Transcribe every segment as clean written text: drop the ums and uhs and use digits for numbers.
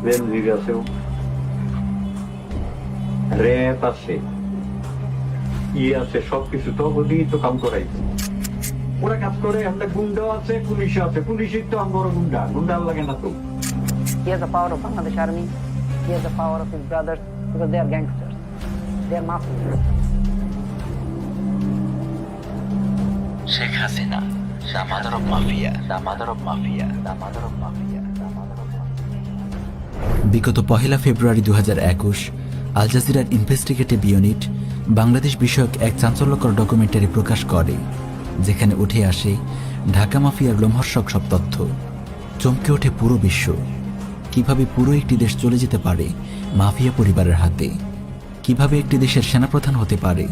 বেনজির আছে, র্যাব আছে, আছে, সবকিছু তো ওদিকে তো কাম করাইছে। ওরা কাজ করে, আমাদের গুন্ডাও আছে, পুলিশ আছে, পুলিশের তো বড় গুন্ডা, গুন্ডা লাগে না তো। He has the power of Bangladesh Army. He has the power of his brothers because they are gangsters. They are mafia. Sheikh Hasina, the mother of mafia, the mother of mafia, the mother of mafia, the mother of mafia. বিগত 1 ফেব্রুয়ারি 2021 আল জাজিরার investigative unit Bangladesh বিষয়ক এক চাঞ্চল্যকর documentary প্রকাশ করে, যেখানে উঠে আসে ঢাকা মাফিয়ার লোমহর্ষক সব তথ্য। চমকে ওঠে পুরো বিশ্ব। কিভাবে পুরো একটি দেশ চলে যেতে পারে মাফিয়া পরিবারের হাতে, কিভাবে একটি দেশের সেনাপ্রধান হতে পারে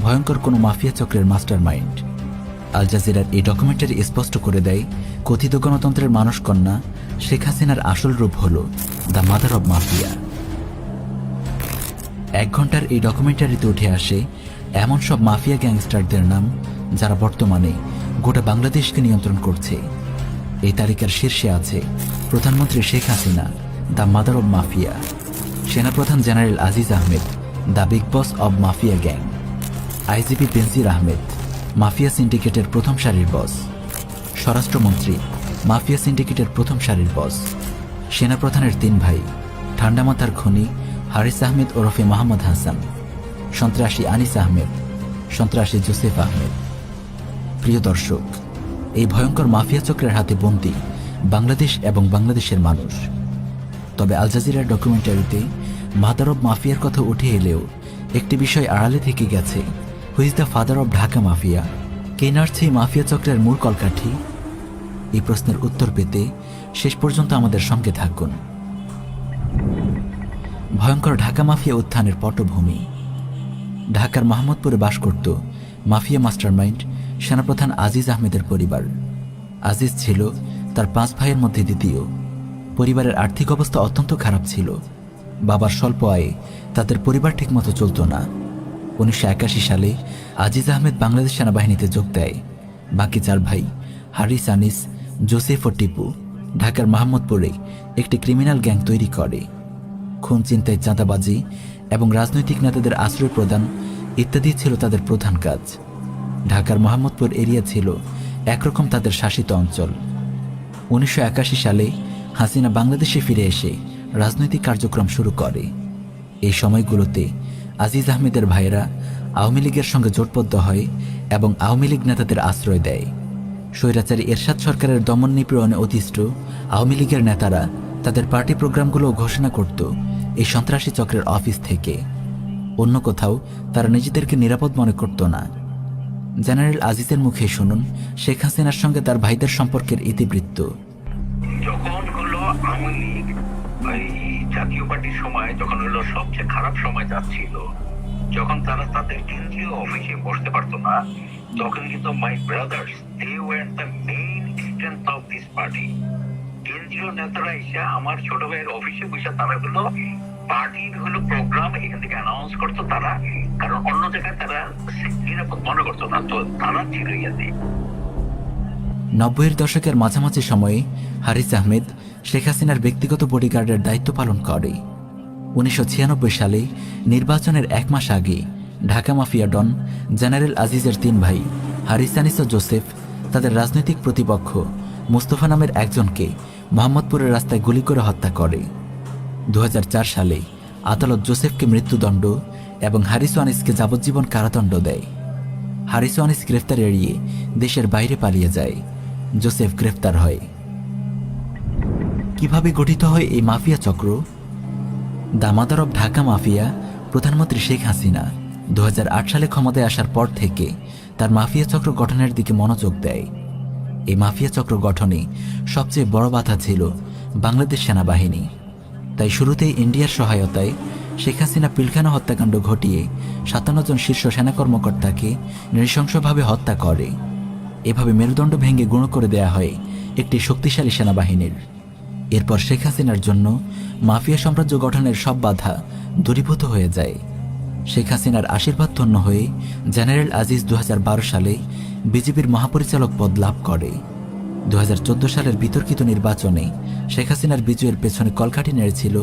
ভয়ঙ্কর কোনো মাফিয়া চক্রের মাস্টার মাইন্ড। আল জাজিরার এই ডকুমেন্টারি স্পষ্ট করে দেয়, কথিত গণতন্ত্রের মানস কন্যা শেখ হাসিনার আসল রূপ হল দ্য মাদার অব মাফিয়া। 1 ঘন্টার এই ডকুমেন্টারিতে উঠে আসে এমন সব মাফিয়া গ্যাংস্টারদের নাম যারা বর্তমানে গোটা বাংলাদেশকে নিয়ন্ত্রণ করছে। এই তালিকার শীর্ষে আছে প্রধানমন্ত্রী Sheikh Hasina, the mother of mafia; সেনাপ্রধান general Aziz Ahmed, the big boss of mafia gang; IGP Benazir Ahmed, mafia সিন্ডিকেটের প্রথম সারির বস; স্বরাষ্ট্রমন্ত্রী, মাফিয়া সিন্ডিকেটের প্রথম সারির বস; সেনাপ্রধানের 3 ভাই, ঠান্ডা মাথার খনি হারিস আহমেদ ওরফে মোহাম্মদ হাসান; সন্ত্রাসী আনিস আহমেদ; সন্ত্রাসী জোসেফ আহমেদ। প্রিয় দর্শক, এই ভয়ঙ্কর মাফিয়া চক্রের হাতে বন্দী বাংলাদেশ এবং বাংলাদেশের মানুষ। তবে আল জাজিরার ডকুমেন্টারিতে মাদার অব মাফিয়ার কথা উঠে এলেও একটি বিষয় আড়ালে থেকে গেছে। Who is the father of Dhaka mafia? কে নাড়ছে এই মাফিয়া চক্রের মূল কলকাঠি? এই প্রশ্নের উত্তর পেতে শেষ পর্যন্ত আমাদের সঙ্গে থাকুন। ভয়ঙ্কর ঢাকা মাফিয়া উত্থানের পটভূমি। ঢাকার মোহাম্মদপুরে বাস করত মাফিয়া মাস্টারমাইন্ড সেনাপ্রধান আজিজ আহমেদের পরিবার। আজিজ ছিল তার 5 ভাইয়ের মধ্যে দ্বিতীয়। পরিবারের আর্থিক অবস্থা অত্যন্ত খারাপ ছিল। বাবার স্বল্প আয়ে তাদের পরিবার ঠিকমতো চলত না। 1981 সালে আজিজ আহমেদ বাংলাদেশ সেনাবাহিনীতে যোগ দেয়। বাকি 4 ভাই হারিস, আনিস, জোসেফ ও টিপু ঢাকার মোহাম্মদপুরে একটি ক্রিমিনাল গ্যাং তৈরি করে। খুন, চিন্তায়, চাঁদাবাজি এবং রাজনৈতিক নেতাদের আশ্রয় প্রদান ইত্যাদি ছিল তাদের প্রধান কাজ। ঢাকার মোহাম্মদপুর এরিয়া ছিল একরকম তাদের শাসিত অঞ্চল। 1981 সালে হাসিনা বাংলাদেশে ফিরে এসে রাজনৈতিক কার্যক্রম শুরু করে। এই সময়গুলোতে আজিজ আহমেদের ভাইয়েরা আওয়ামী লীগের সঙ্গে জোটবদ্ধ হয় এবং আওয়ামী লীগ নেতাদের আশ্রয় দেয়। স্বৈরাচারী এরশাদ সরকারের দমন নিপীড়নে অতিষ্ঠ আওয়ামী লীগের নেতারা তাদের পার্টি প্রোগ্রামগুলো ঘোষণা করত এই সন্ত্রাসী চক্রের অফিস থেকে। অন্য কোথাও তারা নিজেদেরকে নিরাপদ মনে করত না। জেনারেল আজিজের মুখে শুনুন শেখ হাসিনার সঙ্গে তার ভাইদের সম্পর্কের ইতিবৃত্ত। যখন হলো আওয়ামী লীগ ওই জাতীয় পার্টির সময়, যখন হলো সবচেয়ে খারাপ সময় যাচ্ছিল, যখন তারা তাদের কেন্দ্রীয় অফিসে বসতে পারতো না, তখন কিন্তু my brothers they were the main strength of this party. কেন্দ্রীয় নেতারা এসে আমার ছোট ভাইয়ের অফিসে বসে তারা হলো পার্টির হলো প্রোগ্রাম এখান থেকে অ্যানাউন্স করতো তারা, কারণ অন্য জায়গায় তারা নিরাপদ মনে করতো না, তো তারা ছিল ইয়াতে। 90-এর দশকের মাঝামাঝি সময়ে হারিস আহমেদ শেখ হাসিনার ব্যক্তিগত বডিগার্ডের দায়িত্ব পালন করে। 1996 সালে নির্বাচনের 1 মাস আগে ঢাকা মাফিয়া ডন জেনারেল আজিজের 3 ভাই হারিস, আনিস ও জোসেফ তাদের রাজনৈতিক প্রতিপক্ষ মুস্তফা নামের একজনকে মোহাম্মদপুরের রাস্তায় গুলি করে হত্যা করে। 2004 সালে আদালত জোসেফকে মৃত্যুদণ্ড এবং হারিস ও আনিসকে যাবজ্জীবন কারাদণ্ড দেয়। হারিস ও আনিস গ্রেফতার এড়িয়ে দেশের বাইরে পালিয়ে যায়। জোসেফ গ্রেফতার হয়। কিভাবে গঠিত হয় এই মাফিয়া চক্র? The mother of Dhaka mafia প্রধানমন্ত্রী শেখ হাসিনা 2008 সালে ক্ষমতায় আসার পর থেকে তার মাফিয়া চক্র গঠনের দিকে মনোযোগ দেয়। এই মাফিয়া চক্র গঠনে সবচেয়ে বড় বাধা ছিল বাংলাদেশ সেনাবাহিনী। তাই শুরুতেই ইন্ডিয়ার সহায়তায় শেখ হাসিনা পিলখানা হত্যাকাণ্ড ঘটিয়ে 57 জন শীর্ষ সেনা কর্মকর্তাকে নৃশংসভাবে হত্যা করে। এভাবে মেরুদণ্ড ভেঙে গুঁড়ো করে দেয়া হয় একটি শক্তিশালী সেনাবাহিনীর। এরপর শেখ হাসিনার জন্য মাফিয়া সাম্রাজ্য গঠনের সব বাধা দূরীভূত হয়ে যায়। শেখ হাসিনার আশীর্বাদ ধন্য হয়ে জেনারেল আজিজ 2012 সালে বিজেপির মহাপরিচালক পদ লাভ করে। 2014 সালের বিতর্কিত নির্বাচনে শেখ হাসিনার বিজয়ের পেছনে কলকাঠি নেড়েছিল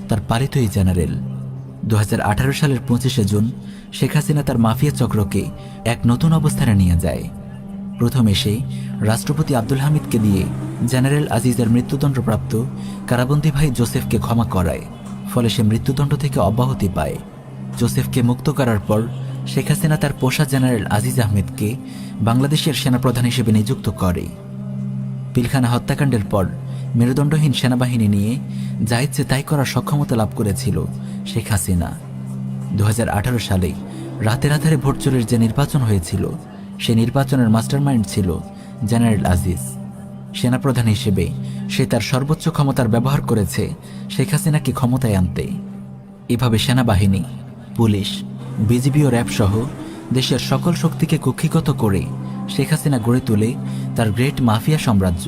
তার পালিত এই জেনারেল। 2018 সালের 25শে জুন শেখ হাসিনা তার মাফিয়া চক্রকে এক নতুন অবস্থানে নিয়ে যায়। প্রথম এসে রাষ্ট্রপতি আব্দুল হামিদকে দিয়ে জেনারেল আজিজের মৃত্যুদণ্ডপ্রাপ্ত কারাবন্দী ভাই জোসেফকে ক্ষমা করায়, ফলে সে মৃত্যুদণ্ড থেকে অব্যাহতি পায়। জোসেফকে মুক্ত করার পর শেখ হাসিনা তার পোষা জেনারেল আজিজ আহমেদকে বাংলাদেশের সেনাপ্রধান হিসেবে নিযুক্ত করে। পিলখানা হত্যাকাণ্ডের পর মেরুদণ্ডহীন সেনাবাহিনী নিয়ে যা ইচ্ছে তাই করার সক্ষমতা লাভ করেছিল শেখ হাসিনা। 2018 সালে রাতের আধারে ভোট চোরের যে নির্বাচন হয়েছিল, সে নির্বাচনের মাস্টারমাইন্ড ছিল জেনারেল আজিজ। সেনাপ্রধান হিসেবে সে তার সর্বোচ্চ ক্ষমতার ব্যবহার করেছে শেখ হাসিনাকে ক্ষমতায় আনতে। এভাবে সেনাবাহিনী, পুলিশ, বিজিবি ও র্যাব সহ দেশের সকল শক্তিকে কুক্ষিগত করে শেখ হাসিনা গড়ে তোলে তার গ্রেট মাফিয়া সাম্রাজ্য।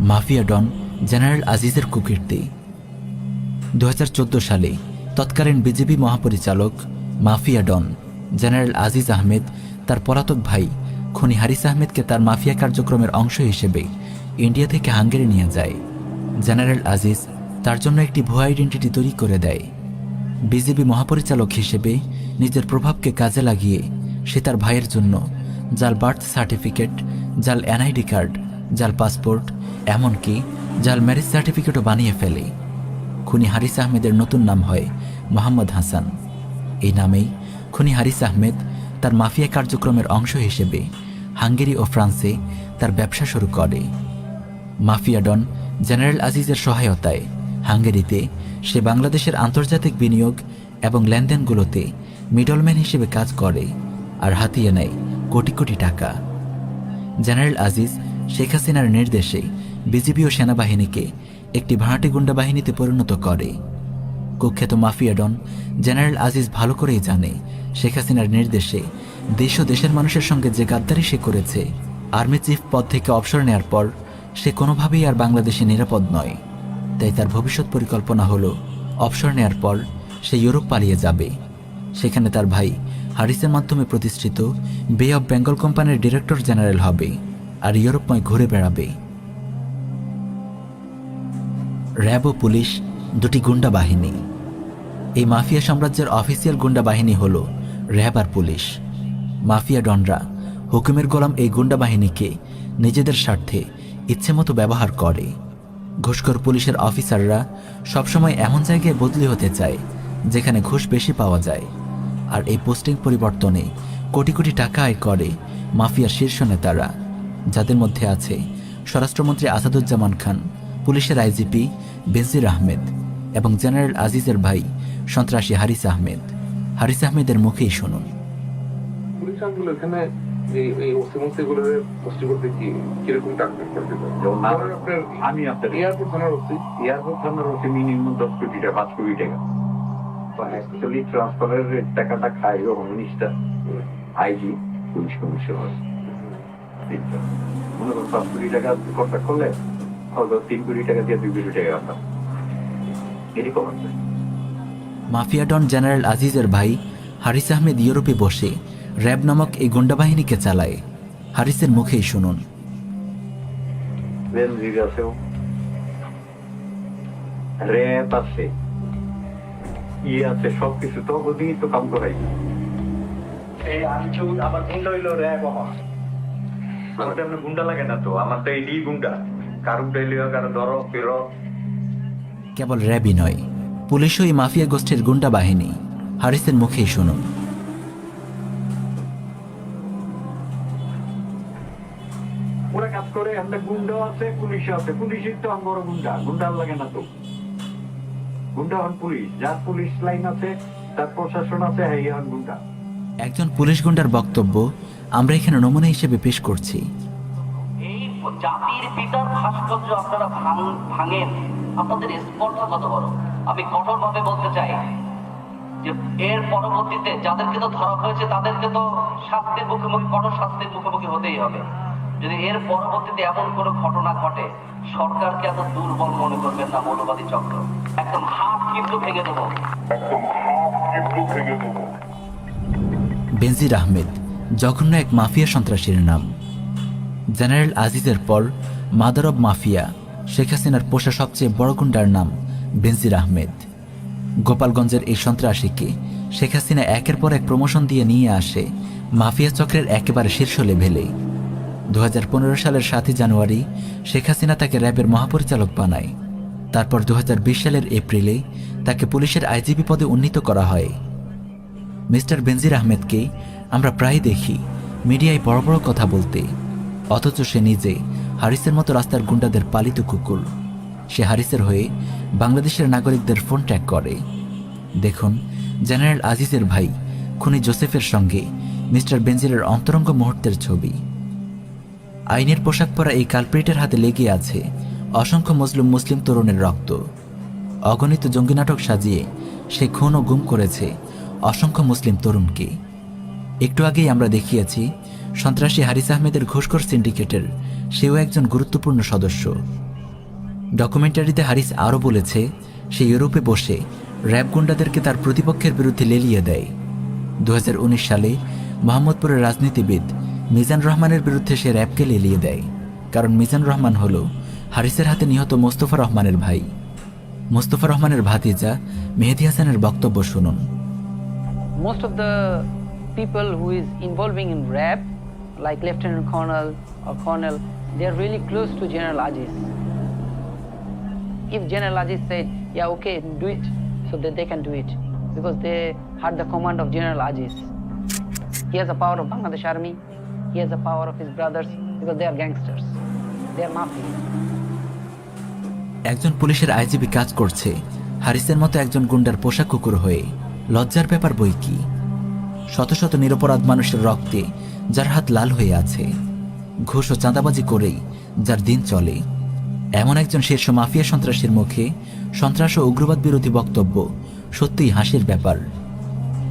মাফিয়া ডন জেনারেল আজিজের কুকীর্তি। 2014 সালে তৎকালীন বিজেপি মহাপরিচালক mafia don general Aziz Ahmed তার পলাতক ভাই খনি হারিস আহমেদকে তার মাফিয়া কার্যক্রমের অংশ হিসেবে ইন্ডিয়া থেকে হাঙ্গেরি নিয়ে যায়। জেনারেল আজিজ তার জন্য একটি ভুয়া আইডেন্টিটি তৈরি করে দেয়। বিজেপি মহাপরিচালক হিসেবে নিজের প্রভাবকে কাজে লাগিয়ে সে তার ভাইয়ের জন্য জাল বার্থ সার্টিফিকেট, জাল এনআইডি কার্ড, জাল পাসপোর্ট, এমনকি জাল ম্যারেজ সার্টিফিকেটও বানিয়ে ফেলে। খুনি হারিস আহমেদের নতুন নাম হয় মোহাম্মদ হাসান। এই নামেই খুনি হারিস আহমেদ তার মাফিয়া কার্যক্রমের অংশ হিসেবে হাঙ্গেরি ও ফ্রান্সে তার ব্যবসা শুরু করে। মাফিয়া ডন জেনারেল আজিজের সহায়তায় হাঙ্গেরিতে সে বাংলাদেশের আন্তর্জাতিক বিনিয়োগ এবং লেনদেনগুলোতে মিডলম্যান হিসেবে কাজ করে আর হাতিয়ে নেয় কোটি কোটি টাকা। জেনারেল আজিজ শেখ হাসিনার নির্দেশে বিজিবি ও সেনাবাহিনীকে একটি ভাড়াটে গুন্ডা বাহিনীতে পরিণত করে। কুখ্যাত মাফিয়া ডন জেনারেল আজিজ ভালো করেই জানে শেখ হাসিনার নির্দেশে দেশ ও দেশের মানুষের সঙ্গে যে গাদ্দারি সে করেছে, আর্মি চিফ পদ থেকে অবসর নেওয়ার পর সে কোনোভাবেই আর বাংলাদেশে নিরাপদ নয়। তাই তার ভবিষ্যৎ পরিকল্পনা হলো অবসর নেওয়ার পর সে ইউরোপ পালিয়ে যাবে। সেখানে তার ভাই হারিসের মাধ্যমে প্রতিষ্ঠিত বে অব বেঙ্গল কোম্পানির ডিরেক্টর জেনারেল হবে আর ইউরোপময় ঘুরে বেড়াবে। র্যাব ও পুলিশ দুটি গুন্ডা বাহিনী। এই মাফিয়া সাম্রাজ্যের অফিসিয়াল গুন্ডা বাহিনী হল র্যাব আর পুলিশ। মাফিয়া ডনরা হুকুমের গোলাম এই গুন্ডা বাহিনীকে নিজেদের স্বার্থে ইচ্ছেমতো ব্যবহার করে। ঘুষখোর পুলিশের অফিসাররা সবসময় এমন জায়গায় বদলি হতে চায় যেখানে ঘুষ বেশি পাওয়া যায়, আর এই পোস্টিং পরিবর্তনে কোটি কোটি টাকা আয় করে মাফিয়ার শীর্ষ নেতারা, যাদের মধ্যে আছে স্বরাষ্ট্রমন্ত্রী আসাদুজ্জামান খান, পুলিশের আইজিপি বেনজির আহমেদ এবং জেনারেল আজিজের ভাই সন্ত্রাসী হারিস আহমেদ। হারিস আহমেদের মুখেই শুনুন। পুলিশ আঙ্গুল এখানে এই ওসিমোসিগুলোর পোস্টিং করতে কিরকম টাকা করতে পারে? যেমন ধরেন আপনার আমি আপনার এয়ারপোর্ট থানার ওসি, এয়ারপোর্ট থানার ওসি মিনিমাম 10 কোটি টাকা, 5 কোটি টাকা। অ্যাকচুয়ালি ট্রান্সফারের টাকাটা খায় home minister, IG, police commissioner. মনে করুন 5 কোটি টাকা কন্ট্রাক্ট করলে হয়তো 3 কোটি টাকা দিয়ে 2 কোটি টাকা আসতাম, এরকম আছে। মাফিয়া ডন জেনারেল আজিজের ভাই হারিস আহমেদ ইউরোপে বসে র্যাব নামক এই গুন্ডা বাহিনীকে চালায়। হারিসের মুখেই শুনুন। বেনজির আছেও, র্যাব আছে, আছে, সবকিছু তো ওদিকে তো কাম করাই। এই আনচুদ আমার গুন্ডা হইলো র্যাব। আমার তেমন গুন্ডা লাগে না তো, আমার তো এই গুন্ডা, কারো ডাইলিও কারো ধরো ফেরো। কেবল র্যাবই নয়, পুলিশও এই মাফিয়া গোষ্ঠীর গুন্ডা বাহিনী। হারিসের মুখেই শুনুন। ওরা কাজ করে, আমরা গুন্ডা আছে, পুলিশ আছে, পুলিশের তো আমার গুন্ডা, গুন্ডার লাগে না তো। গুন্ডা হন পুলিশ, যার পুলিশ লাইন আছে, তার প্রশাসন আছে, হ্যাঁ হন গুন্ডা। একজন পুলিশ গুন্ডার বক্তব্য আমরা এখানে নমুনা হিসেবে পেশ করছি। এই জাতির পিতার ভাস্কর্য আপনারা ভাঙেন, আপনাদের স্পর্ধা কত বড়। আমি কঠোরভাবে বলতে চাই যে এর পরবর্তীতে যাদেরকে তো ধরা হয়েছে তাদেরকে তো শাস্তির মুখোমুখি, কঠোর শাস্তির মুখোমুখি হতেই হবে। যদি এর পরবর্তীতে এমন কোনো ঘটনা ঘটে, সরকারকে এত দুর্বল মনে করবেন না মৌলবাদী চক্র, একদম হাত কিন্তু ভেঙে দেবো। বেনজির আহমেদ জঘন্য এক মাফিয়া সন্ত্রাসীর নাম। জেনারেল আজিজের পর মাদার অব মাফিয়া শেখ হাসিনার পোষা সবচেয়ে বড় গুন্ডার নাম বেনজির আহমেদ। গোপালগঞ্জের এই সন্ত্রাসীকে শেখ হাসিনা একের পর এক প্রমোশন দিয়ে নিয়ে আসে মাফিয়া চক্রের একেবারে শীর্ষ লেভেলে। 2015 সালের 7 জানুয়ারি শেখ হাসিনা তাকে র্যাবের মহাপরিচালক বানায়। তারপর 2020 সালের এপ্রিলে তাকে পুলিশের আইজিপি পদে উন্নীত করা হয়। মিস্টার বেনজির আহমেদকে আমরা প্রায় দেখি মিডিয়ায় বড় বড় কথা বলতে, অথচ সে নিজে হারিসের মতো রাস্তার গুন্ডাদের পালিত কুকুর। সে হারিসের হয়ে বাংলাদেশের নাগরিকদের ফোন ট্র্যাক করে। দেখুন জেনারেল আজিজের ভাই খুনি জোসেফের সঙ্গে মিস্টার বেনজিরের অন্তরঙ্গ মুহূর্তের ছবি। আইনের পোশাক পরা এই কালপ্রিটের হাতে লেগে আছে অসংখ্য মুসলিম তরুণের রক্ত। অগণিত জঙ্গি নাটক সাজিয়ে সে খুন ও গুম করেছে অসংখ্য মুসলিম তরুণকে। একটু আগেই আমরা দেখিয়েছি সন্ত্রাসী হারিস আহমেদের ঘুষখোর সিন্ডিকেটের সেও একজন গুরুত্বপূর্ণ সদস্য। ডকুমেন্টারিতে হারিস আরও বলেছে সে ইউরোপে বসে র্যাব গুন্ডাদেরকে তার প্রতিপক্ষের বিরুদ্ধে লেলিয়ে দেয়। 2019 সালে মোহাম্মদপুরের রাজনীতিবিদ মিজান রহমানের বিরুদ্ধে সে র্যাবকে লেলিয়ে দেয়, কারণ মিজান রহমান হল হারিসের হাতে নিহত মোস্তফা রহমানের ভাই। মোস্তফা রহমানের ভাতিজা মেহেদি হাসানের বক্তব্য শুনুন। Most of the people who is involving in rap, like Lieutenant Colonel or Colonel, they are really close to General Aziz. If General Aziz said, yeah, okay, do it, so that they can do it, because they had the command of General Aziz. He has the power of Bangladesh Army, he has the power of his brothers, because they are gangsters, they are mafia. একজন পুলিশের IGP কাজ করছে হারিসের মতো একজন গুন্ডার পোষা কুকুর হয়ে। লজ্জার ব্যাপার বই কি! শত শত নিরপরাধ মানুষের রক্তে যার হাত লাল হয়ে আছে, ঘুষ ও চাঁদাবাজি করেই যার দিন চলে, এমন একজন শীর্ষ মাফিয়া সন্ত্রাসীর মুখে সন্ত্রাস ও উগ্রবাদ বিরোধী বক্তব্য সত্যিই হাসির ব্যাপার।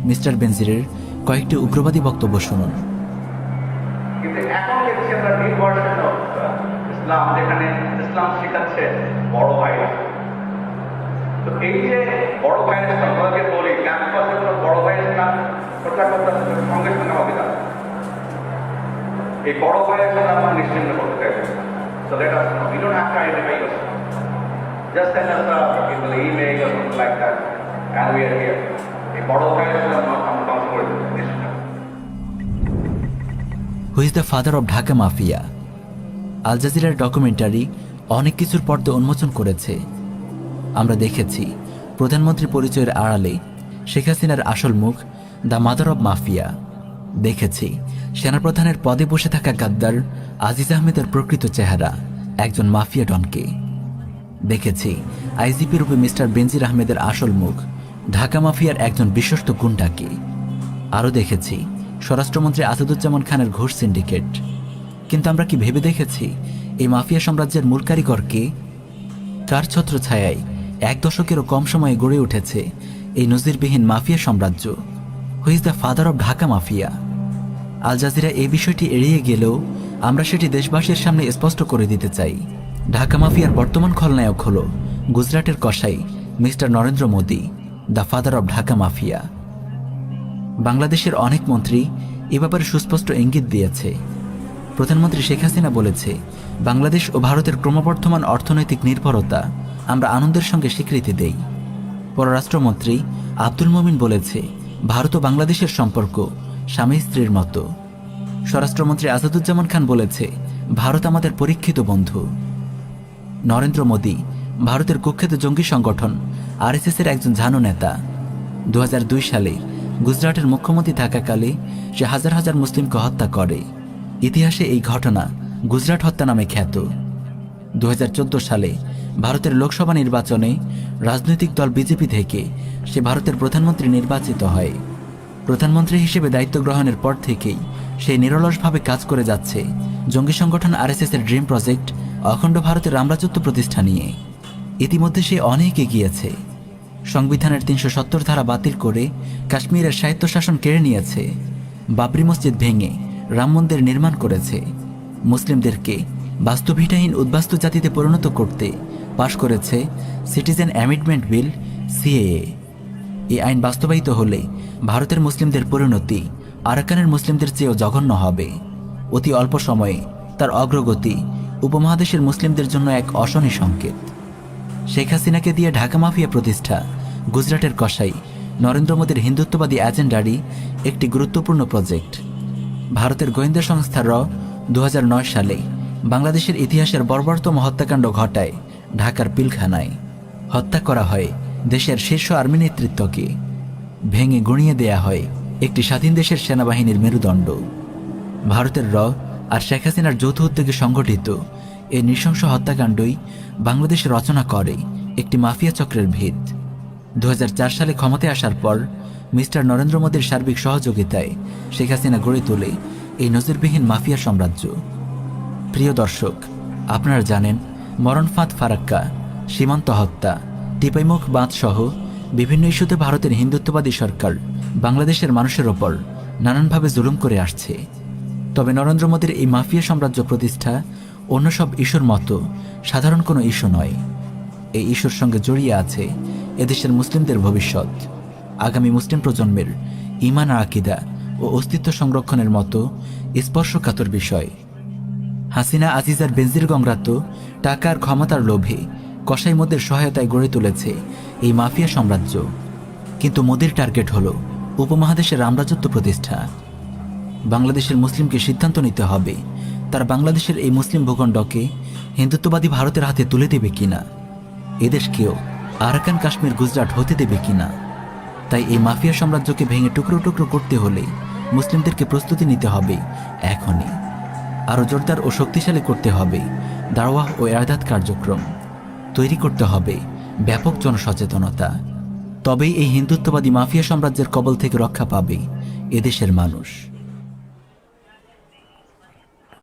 মিস্টার বেনজিরের কয়েকটি উগ্রবাদী বক্তব্য শুনুন। কিন্তু এখন দেখছি আমরা নিউ ভার্সন অফ ইসলাম, যেখানে ইসলাম শেখাচ্ছে বড় ভাইরা। তো এই যে বড় ভাইয়ের সম্পর্কে বলি, ক্যাম্পাসে কোনো বড় ভাইয়ের ইসলাম প্রচার করতে সঙ্গে সঙ্গে হবে না। এই বড় ভাইয়ের সাথে আমরা নিশ্চিন্ত করতে চাই। So let us know. We don't have to identify yourself. Just send us an email or something like that, and we are here. এই বড় ভাইয়ের সাথে আমরা কাজ করে দেবো নিশ্চিত। Who is the father of Dhaka mafia? আল জাজিরার ডকুমেন্টারি অনেক কিছুর পর্দা উন্মোচন করেছে। আমরা দেখেছি প্রধানমন্ত্রী পরিচয়ের আড়ালে শেখ হাসিনার আসল মুখ, দ্য মাদার অব মাফিয়া। দেখেছি সেনাপ্রধানের পদে বসে থাকা গাদ্দার আজিজ আহমেদের প্রকৃত চেহারা, একজন মাফিয়া ডনকে। দেখেছি আইজিপি রূপে মিস্টার বেনজির আহমেদের আসল মুখ, ঢাকা মাফিয়ার একজন বিশ্বস্ত গুন্ডাকে। আরও দেখেছি স্বরাষ্ট্রমন্ত্রী আসাদুজ্জামান খানের ঘুষ সিন্ডিকেট। কিন্তু আমরা কি ভেবে দেখেছি এই মাফিয়া সাম্রাজ্যের মূল কারিগরকে? কার ছত্রছায়ায় 1 দশকেরও কম সময়ে গড়ে উঠেছে এই নজিরবিহীন মাফিয়া সাম্রাজ্য? Who is the father of Dhaka mafia? Al Jazeera এই বিষয়টি এড়িয়ে গেলেও আমরা সেটি দেশবাসীর সামনে স্পষ্ট করে দিতে চাই। ঢাকা মাফিয়ার বর্তমান খলনায়ক হল গুজরাটের কসাই mister Narendra Modi, the father of Dhaka mafia. বাংলাদেশের অনেক মন্ত্রী এ ব্যাপারে সুস্পষ্ট ইঙ্গিত দিয়েছে। প্রধানমন্ত্রী শেখ হাসিনা বলেছে, বাংলাদেশ ও ভারতের ক্রমবর্ধমান অর্থনৈতিক নির্ভরতা আমরা আনন্দের সঙ্গে স্বীকৃতি দেই। পররাষ্ট্রমন্ত্রী আব্দুল মোমিন বলেছে, ভারত ও বাংলাদেশের সম্পর্ক স্বামী স্ত্রীর মতো। স্বরাষ্ট্রমন্ত্রী আসাদুজ্জামান খান বলেছে, ভারত আমাদের পরীক্ষিত বন্ধু। নরেন্দ্র মোদী ভারতের কুখ্যাত জঙ্গি সংগঠন আরএসএসের একজন ঝানু নেতা। 2002 সালে গুজরাটের মুখ্যমন্ত্রী থাকাকালে সে হাজার হাজার মুসলিমকে হত্যা করে। ইতিহাসে এই ঘটনা গুজরাট হত্যা নামে খ্যাত। 2014 সালে ভারতের লোকসভা নির্বাচনে রাজনৈতিক দল বিজেপি থেকে সে ভারতের প্রধানমন্ত্রী নির্বাচিত হয়। প্রধানমন্ত্রী হিসেবে দায়িত্ব গ্রহণের পর থেকেই সে নিরলসভাবে কাজ করে যাচ্ছে জঙ্গি সংগঠন আরএসএসের ড্রিম প্রজেক্ট অখণ্ড ভারতের রামরাজত্ব প্রতিষ্ঠা নিয়ে। ইতিমধ্যে সে অনেক এগিয়েছে। সংবিধানের 370 ধারা বাতিল করে কাশ্মীরের স্বায়ত্তশাসন কেড়ে নিয়েছে। বাবরি মসজিদ ভেঙে রাম মন্দির নির্মাণ করেছে। মুসলিমদেরকে বাস্তুভিটাহীন উদ্বাস্তু জাতিতে পরিণত করতে পাশ করেছে সিটিজেন অ্যামেন্ডমেন্ট বিল, সিএএ। এই আইন বাস্তবায়িত হলে ভারতের মুসলিমদের পরিণতি আরাকানের মুসলিমদের চেয়েও জঘন্য হবে। অতি অল্প সময়ে তার অগ্রগতি উপমহাদেশের মুসলিমদের জন্য এক অশনি সংকেত। শেখ হাসিনাকে দিয়ে ঢাকা মাফিয়া প্রতিষ্ঠা গুজরাটের কসাই নরেন্দ্র মোদীর হিন্দুত্ববাদী এজেন্ডারই একটি গুরুত্বপূর্ণ প্রজেক্ট। ভারতের গোয়েন্দা সংস্থা র 2009 সালে বাংলাদেশের ইতিহাসের বর্বরতম হত্যাকাণ্ড ঘটায় ঢাকার পিলখানায়। হত্যা করা হয় দেশের শীর্ষ আর্মি নেতৃত্বকে, ভেঙে গুঁড়িয়ে দেয়া হয় একটি স্বাধীন দেশের সেনাবাহিনীর মেরুদণ্ড। ভারতের র আর শেখ হাসিনার যৌথ উদ্যোগে সংগঠিত এই নৃশংস হত্যাকাণ্ডই বাংলাদেশে রচনা করে একটি মাফিয়া চক্রের ভিত। 2004 সালে ক্ষমতায় আসার পর মিস্টার নরেন্দ্র মোদীর সার্বিক সহযোগিতায় শেখ হাসিনা গড়ে তোলে এই নজিরবিহীন মাফিয়া সাম্রাজ্য। প্রিয় দর্শক, আপনারা জানেন মরণফাঁদ ফারাক্কা, সীমান্ত হত্যা, টিপাইমুখ বাঁধ সহ বিভিন্ন ইস্যুতে ভারতের হিন্দুত্ববাদী সরকার বাংলাদেশের মানুষের ওপর নানানভাবে জুলুম করে আসছে। তবে নরেন্দ্র মোদীর এই মাফিয়া সাম্রাজ্য প্রতিষ্ঠা অন্য সব ইস্যুর মতো সাধারণ কোনো ইস্যু নয়। এই ইস্যুর সঙ্গে জড়িয়ে আছে এদেশের মুসলিমদের ভবিষ্যৎ, আগামী মুসলিম প্রজন্মের ঈমান আর আকীদা ও অস্তিত্ব সংরক্ষণের মতো স্পর্শকাতর বিষয়। হাসিনা, আজিজ আর বেনজির গংরা তো টাকার ক্ষমতার লোভে কসাই মোদের সহায়তায় গড়ে তুলেছে এই মাফিয়া সাম্রাজ্য। কিন্তু মোদির টার্গেট হল উপমহাদেশের রামরাজত্ব প্রতিষ্ঠা। বাংলাদেশের মুসলিমকে সিদ্ধান্ত নিতে হবে তারা বাংলাদেশের এই মুসলিম ভূখণ্ডকে হিন্দুত্ববাদী ভারতের হাতে তুলে দেবে কিনা, এদেশকেও আরাকান কাশ্মীর গুজরাট হতে দেবে কিনা। তাই এই মাফিয়া সাম্রাজ্যকে ভেঙে টুকরো টুকরো করতে হলে মুসলিমদেরকে প্রস্তুতি নিতে হবে এখনই। আরও জোরদার ও শক্তিশালী করতে হবে দাওয়াহ ও ইরশাদ কার্যক্রম, তৈরি করতে হবে ব্যাপক জনসচেতনতা। তবেই এই হিন্দুত্ববাদী মাফিয়া সাম্রাজ্যের কবল থেকে রক্ষা পাবে এদেশের মানুষ।